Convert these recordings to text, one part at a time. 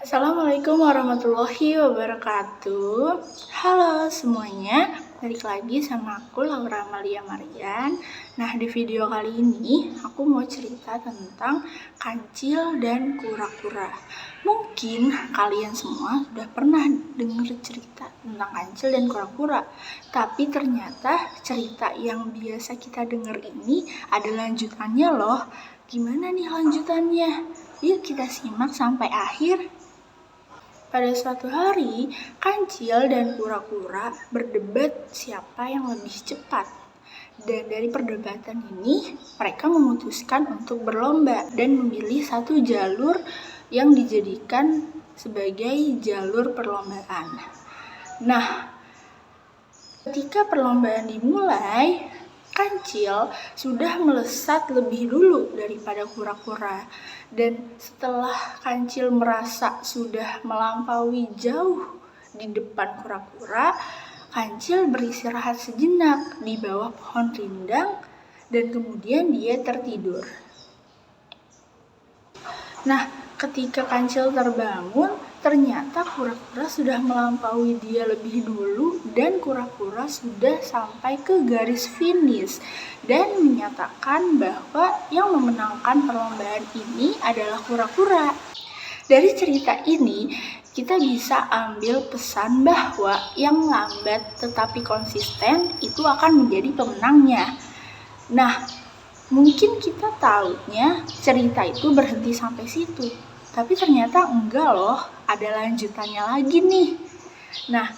Assalamualaikum warahmatullahi wabarakatuh. Halo semuanya, balik lagi sama aku Laura Amalia Marian. Nah, di video kali ini aku mau cerita tentang kancil dan kura-kura. Mungkin kalian semua sudah pernah dengar cerita tentang kancil dan kura-kura, tapi ternyata cerita yang biasa kita dengar ini ada lanjutannya loh. Gimana nih lanjutannya? Yuk kita simak sampai akhir. Pada suatu hari, kancil dan kura-kura berdebat siapa yang lebih cepat. Dan dari perdebatan ini, mereka memutuskan untuk berlomba dan memilih satu jalur yang dijadikan sebagai jalur perlombaan. Nah, ketika perlombaan dimulai, kancil sudah melesat lebih dulu daripada kura-kura. Dan setelah kancil merasa sudah melampaui jauh di depan kura-kura, kancil beristirahat sejenak di bawah pohon rindang dan kemudian dia tertidur. Nah, ketika kancil terbangun, ternyata kura-kura sudah melampaui dia lebih dulu dan kura-kura sudah sampai ke garis finish dan menyatakan bahwa yang memenangkan perlombaan ini adalah kura-kura. Dari cerita ini, kita bisa ambil pesan bahwa yang lambat tetapi konsisten itu akan menjadi pemenangnya. Nah, mungkin kita taunya cerita itu berhenti sampai situ. Tapi ternyata enggak loh, ada lanjutannya lagi nih. Nah,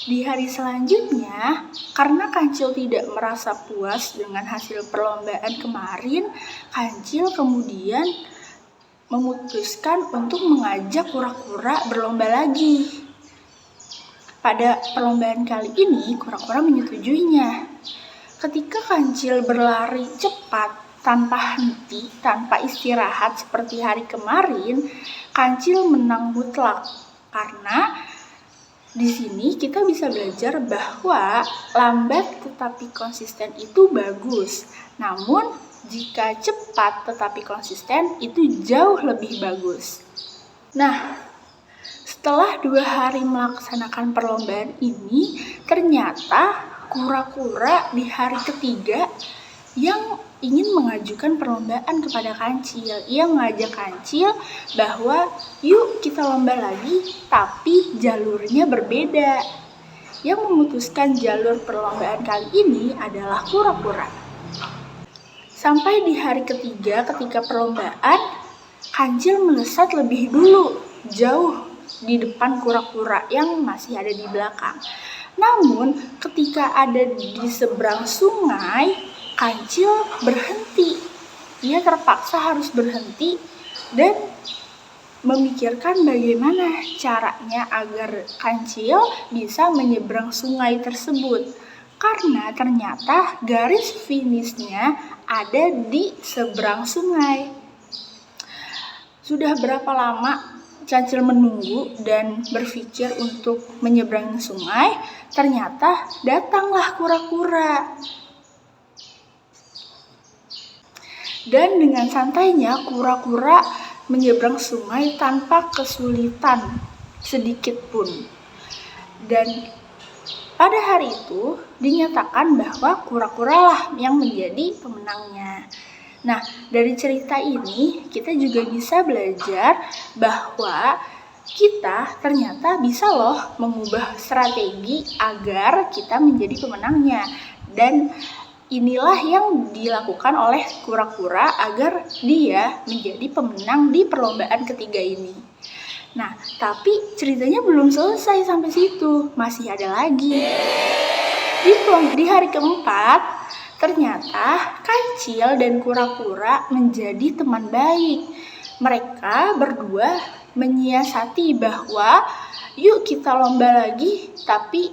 di hari selanjutnya, karena kancil tidak merasa puas dengan hasil perlombaan kemarin, kancil kemudian memutuskan untuk mengajak kura-kura berlomba lagi. Pada perlombaan kali ini, kura-kura menyetujuinya. Ketika kancil berlari cepat, tanpa henti, tanpa istirahat seperti hari kemarin, kancil menang mutlak. Karena di sini kita bisa belajar bahwa lambat tetapi konsisten itu bagus. Namun jika cepat tetapi konsisten itu jauh lebih bagus. Nah, setelah 2 hari melaksanakan perlombaan ini, ternyata kura-kura di hari ketiga yang ingin mengajukan perlombaan kepada kancil. Ia mengajak kancil bahwa yuk kita lomba lagi, tapi jalurnya berbeda. Yang memutuskan jalur perlombaan kali ini adalah kura-kura. Sampai di hari ketiga ketika perlombaan, kancil melesat lebih dulu, jauh di depan kura-kura yang masih ada di belakang. Namun ketika ada di seberang sungai, kancil berhenti. Ia terpaksa harus berhenti dan memikirkan bagaimana caranya agar kancil bisa menyeberang sungai tersebut. Karena ternyata garis finishnya ada di seberang sungai. Sudah berapa lama kancil menunggu dan berpikir untuk menyeberangi sungai? Ternyata datanglah kura-kura. Dan dengan santainya kura-kura menyeberang sungai tanpa kesulitan sedikit pun. Dan pada hari itu dinyatakan bahwa kura-kura lah yang menjadi pemenangnya. Nah, dari cerita ini kita juga bisa belajar bahwa kita ternyata bisa loh mengubah strategi agar kita menjadi pemenangnya. Dan inilah yang dilakukan oleh kura-kura agar dia menjadi pemenang di perlombaan ketiga ini. Nah, tapi ceritanya belum selesai sampai situ, masih ada lagi. Di hari keempat, ternyata kancil dan kura-kura menjadi teman baik. Mereka berdua menyiasati bahwa yuk kita lomba lagi, tapi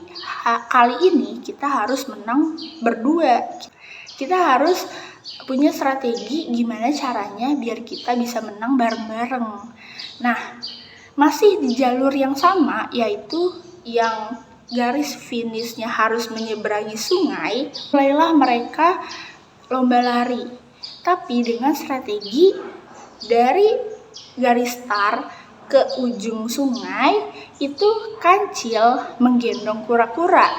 kali ini kita harus menang berdua. Kita harus punya strategi gimana caranya biar kita bisa menang bareng-bareng. Nah, masih di jalur yang sama, yaitu yang garis finishnya harus menyeberangi sungai, mulailah mereka lomba lari. Tapi dengan strategi dari garis start ke ujung sungai, itu kancil menggendong kura-kura.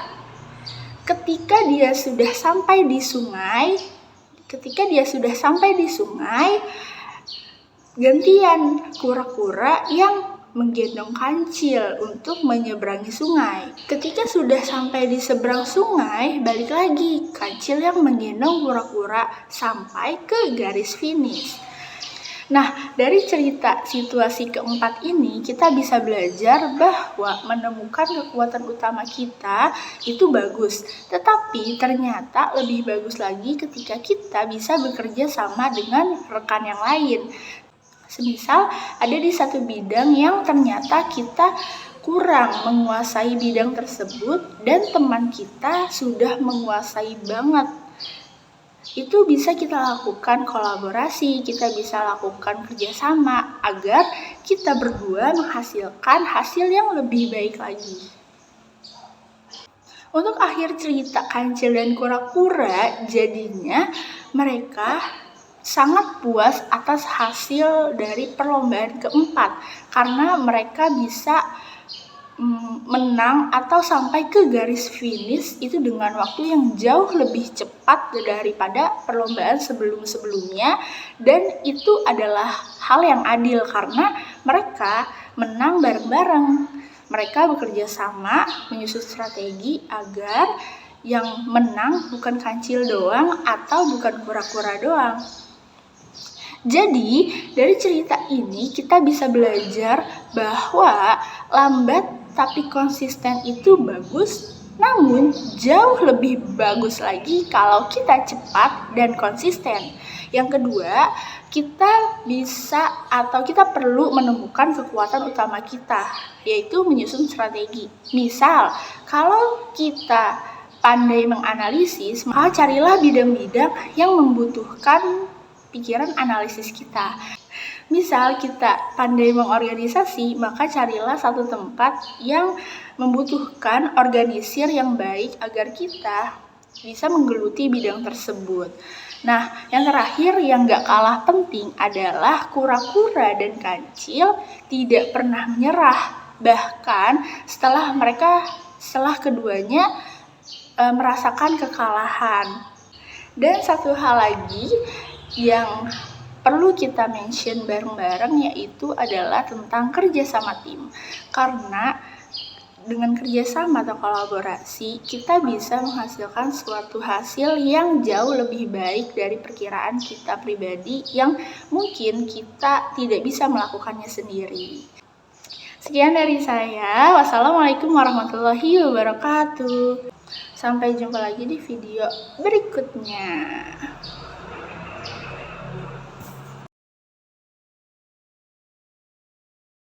Ketika dia sudah sampai di sungai, gantian kura-kura yang menggendong kancil untuk menyeberangi sungai. Ketika sudah sampai di seberang sungai, balik lagi kancil yang menggendong kura-kura sampai ke garis finish. Nah, dari cerita situasi keempat ini, kita bisa belajar bahwa menemukan kekuatan utama kita itu bagus. Tetapi ternyata lebih bagus lagi ketika kita bisa bekerja sama dengan rekan yang lain. Semisal ada di satu bidang yang ternyata kita kurang menguasai bidang tersebut dan teman kita sudah menguasai banget. Itu bisa kita lakukan kolaborasi, kita bisa lakukan kerjasama agar kita berdua menghasilkan hasil yang lebih baik lagi. Untuk akhir cerita kancil dan kura-kura, jadinya mereka sangat puas atas hasil dari perlombaan keempat karena mereka bisa menang atau sampai ke garis finish itu dengan waktu yang jauh lebih cepat daripada perlombaan sebelum-sebelumnya, dan itu adalah hal yang adil karena mereka menang bareng-bareng. Mereka bekerja sama menyusun strategi agar yang menang bukan kancil doang atau bukan kura-kura doang. Jadi, dari cerita ini kita bisa belajar bahwa lambat tapi konsisten itu bagus, namun jauh lebih bagus lagi kalau kita cepat dan konsisten. Yang kedua, kita bisa atau kita perlu menemukan kekuatan utama kita, yaitu menyusun strategi. Misal, kalau kita pandai menganalisis, maka carilah bidang-bidang yang membutuhkan pikiran analisis kita. Misal kita pandai mengorganisasi, maka carilah satu tempat yang membutuhkan organisir yang baik agar kita bisa menggeluti bidang tersebut. Nah, yang terakhir yang gak kalah penting adalah kura-kura dan kancil tidak pernah menyerah. Bahkan setelah keduanya merasakan kekalahan. Dan satu hal lagi yang perlu kita mention bareng-bareng yaitu adalah tentang kerjasama tim. Karena dengan kerjasama atau kolaborasi, kita bisa menghasilkan suatu hasil yang jauh lebih baik dari perkiraan kita pribadi yang mungkin kita tidak bisa melakukannya sendiri. Sekian dari saya. Wassalamualaikum warahmatullahi wabarakatuh. Sampai jumpa lagi di video berikutnya.